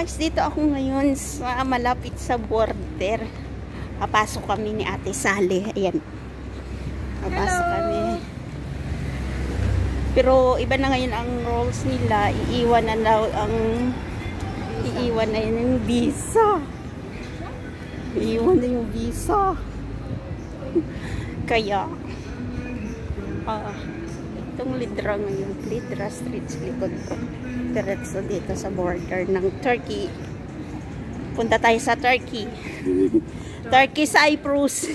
guys, dito ako ngayon sa malapit sa border. Papasok kami ni Ate Sally. Ayan. Papasok kami. Pero iba na ngayon ang rules nila. Iiwan na yun yung visa. Iiwan na yung visa. Kaya itong Lidra ngayon. Lidra Street sa likod ko. Diretso dito sa border ng Turkey. Punta tayo sa Turkey. Turkey, Cyprus.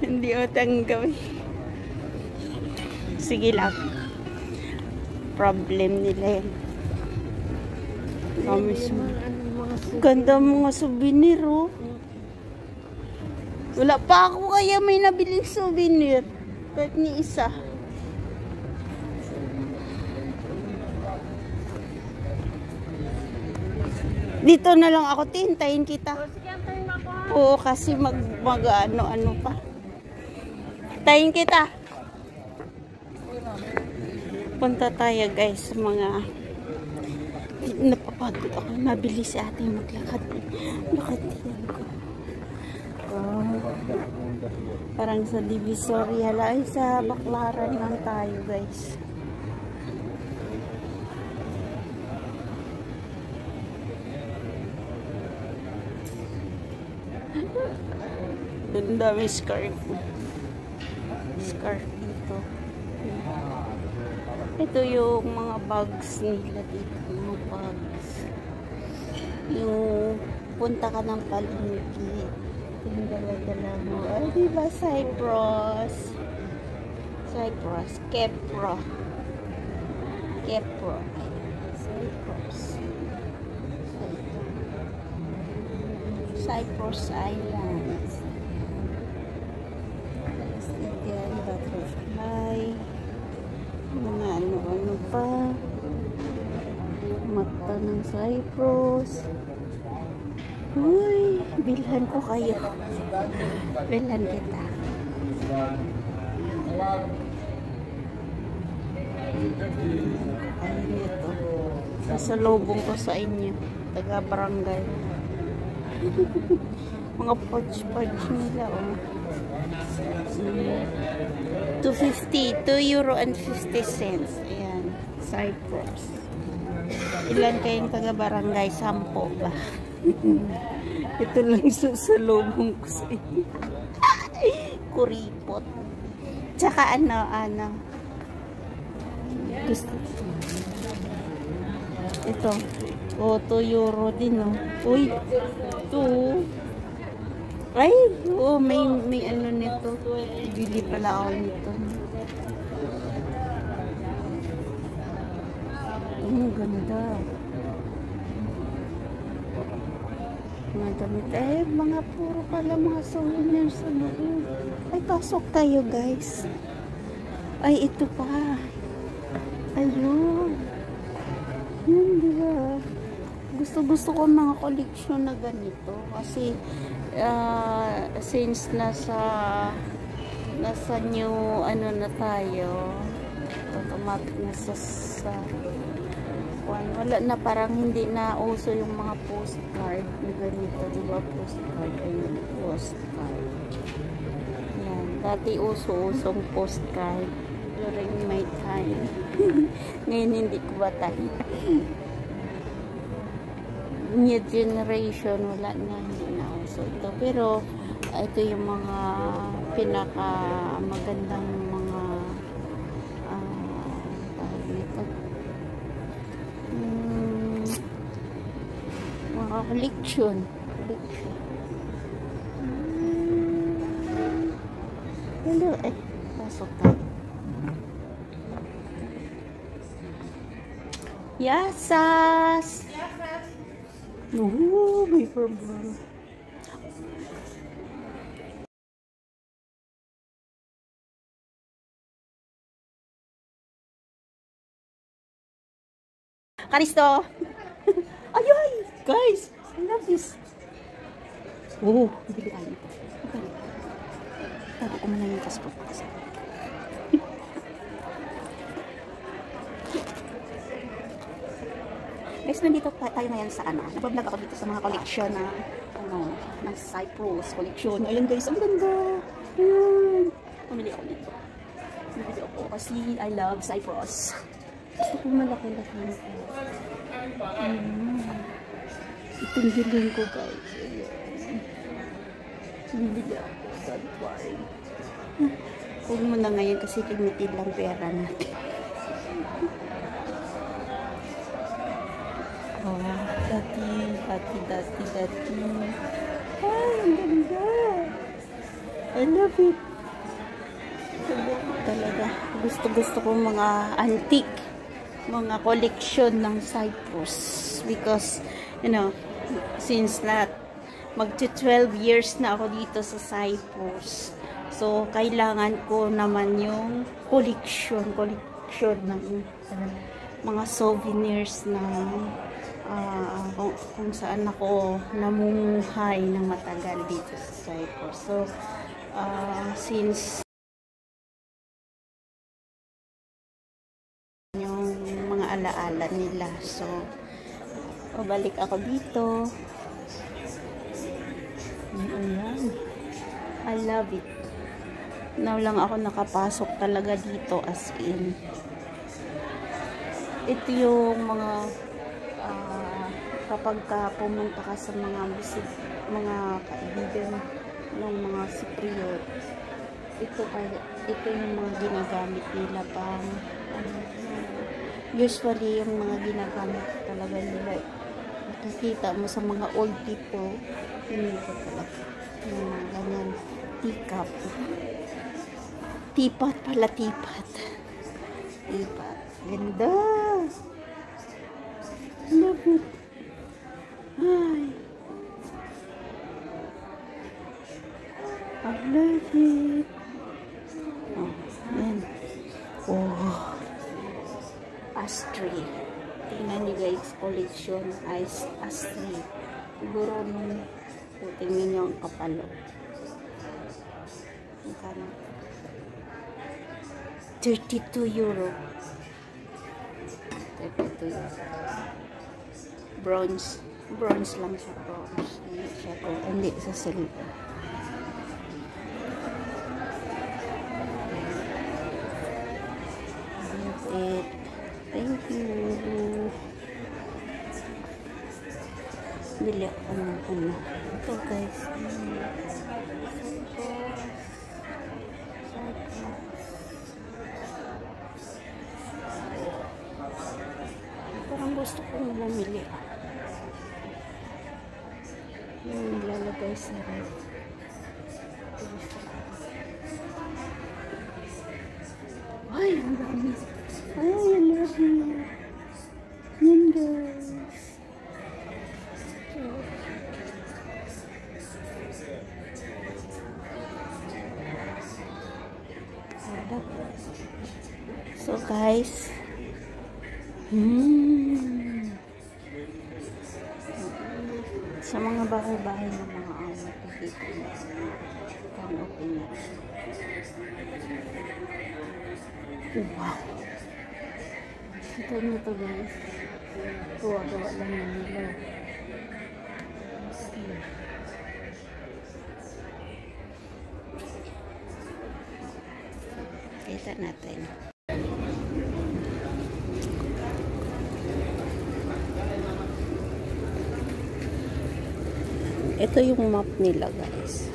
Hindi mo tanggawin. Sige lang. Problem nila yan. Ganda mga souvenir, oh. Wala pa ako kaya may nabiling souvenir. Kahit ni isa. Dito na lang ako, tintayin kita. Oo, kasi ano pa. Tayin kita. Punta tayo guys, mga napapagod ako. Mabilis si ate maglakad. Lakad yan ko. Parang sa Divisoria ay sa Baclaran lang tayo guys. Ang dami scarf dito. Ito yung mga bags nila dito, mga bags. Yung punta ka ng palengke, yung dala-dala mo. Ay, diba Cyprus? Kepro. Cyprus Islands. Again, butterfly. Mga ano-ano pa. Mata ng Cyprus. Uy, bilhan ko kayo. Bilhan kita. Ayun ito. Sasalubong ko sa inyo. Taga-barangay. Mga pouch nila, oh. 2.50, €2.50. Ayan, Cyprus. Ilan kayong taga-barangay? 10 ba? Ito lang sasalubong ko sa inyo. Kuripot. Tsaka ano. Gusto. Ito. O, €2 din, no? Uy, 2. Ay, oh, may ano nito. Bili pala ako nito. Ganda. Mga damit. Eh, mga puro pala mga souvenirs sa loob. Ay, pasok tayo, guys. Ay, ito pa. Ayun. Yun, diba? Gusto ko mga collection na ganito kasi since nasa new ano na tayo, automatic na sa wala na, parang hindi na uso yung mga postcard na ganito, diba? Postcard. Yan, dati uso-usong postcard during my time. Ngayon hindi ko ba tayo new generation, wala na, hindi na uso ito. Pero ito yung mga pinaka magandang mga mga collection. Hello, pasok tayo. Yasas! Oh, may problem. Karisto! Ay, guys! I love this. Oh, bibilaan ito. Tago ko man lang yung passport. Guys, nandito tayo ngayon sa ano. Nag-vlog ako dito sa mga collection na ano, ng Cyprus collection. Ayun guys, ang ganda. Ayan. Pumili ako dito. Pumili ako kasi I love Cyprus. Gusto ko malaki-laki nito. Itong bilhin ko guys. Ayan. Bibili ako. Don't worry. Huwag mo na ngayon kasi limited lang pera natin. Oh, dati. Ay, ang ganda. I love it. Talaga. Gusto ko mga antique, mga collection ng Cyprus. Because, you know, since magti-12 years na ako dito sa Cyprus. So, kailangan ko naman yung collection ng mga souvenirs na kung saan ako namumuhay ng matagal dito sa Cyprus. So, since yung mga alaala nila. So, pabalik ako dito. Ayan. I love it. Now lang ako nakapasok talaga dito as in. Ito yung mga kapag pumunta ka sa mga kaibigan ng mga Cypriot, ito yung mga ginagamit nila pang usually yung mga ginagamit talaga nila. Nakikita mo sa mga old people, ito talaga yung mga ganyan teacup, tipat, ganda. Love it. Ay, I love it. Oh, yan. Oh, ashtray. Tingnan niyo guys, collection ashtray. Siguro nung tingnan niyo ang kapalo. Magkano? 32 euro. 32 euro. Bronze lang siya, bronze. Hindi sa silver. That's it. Thank you. Bili ako ng ano. Ito guys. Parang gusto kong bumili. Yung lalagay sa ref. Ay, ang dami. Ay, I love it. Yan guys. So guys, sa mga bahay-bahay ng mga nakikita niyo ang opinion. Wow, ito nyo to guys, gawa-gawa lang nila. Kita natin. Ito yung map nila guys.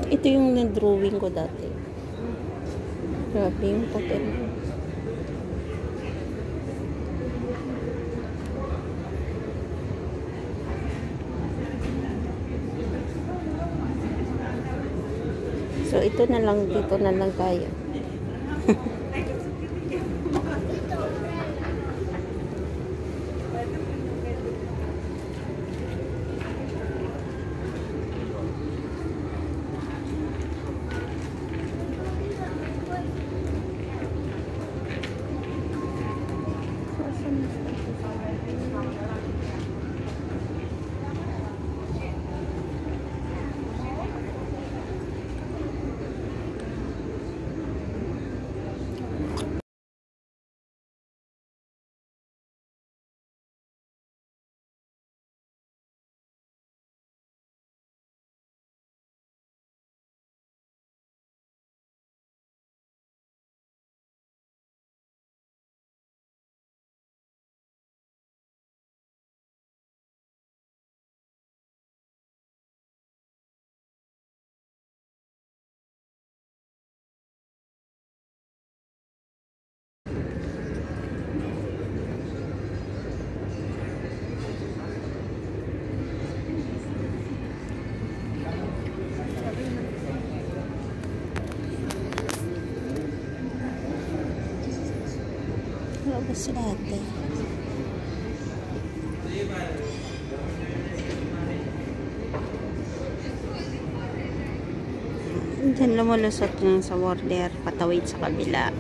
Ito yung na-drawing ko dati. Grabe yung pattern. So, ito na lang, dito na lang tayo. talaga si ate. Diyan lumulusot yung sa border, patawid sa kabila.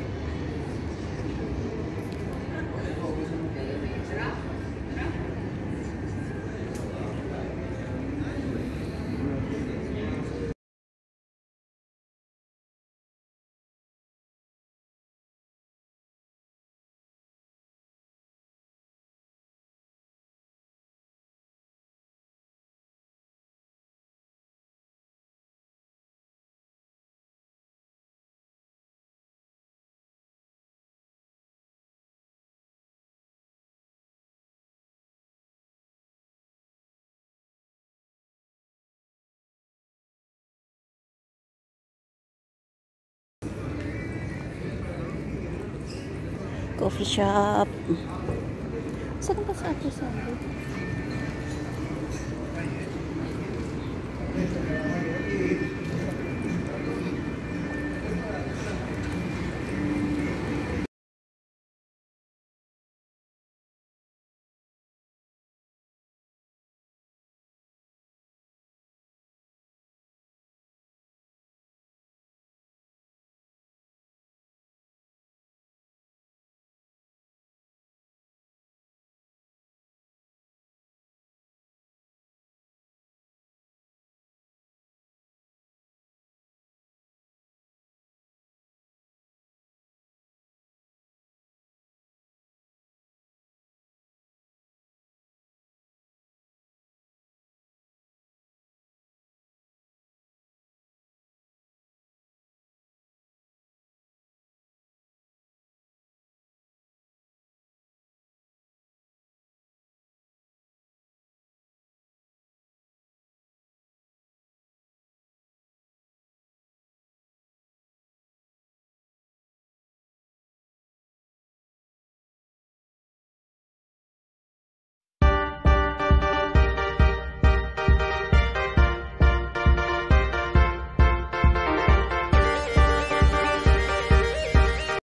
Coffee shop. Saan ba sa ate sabi?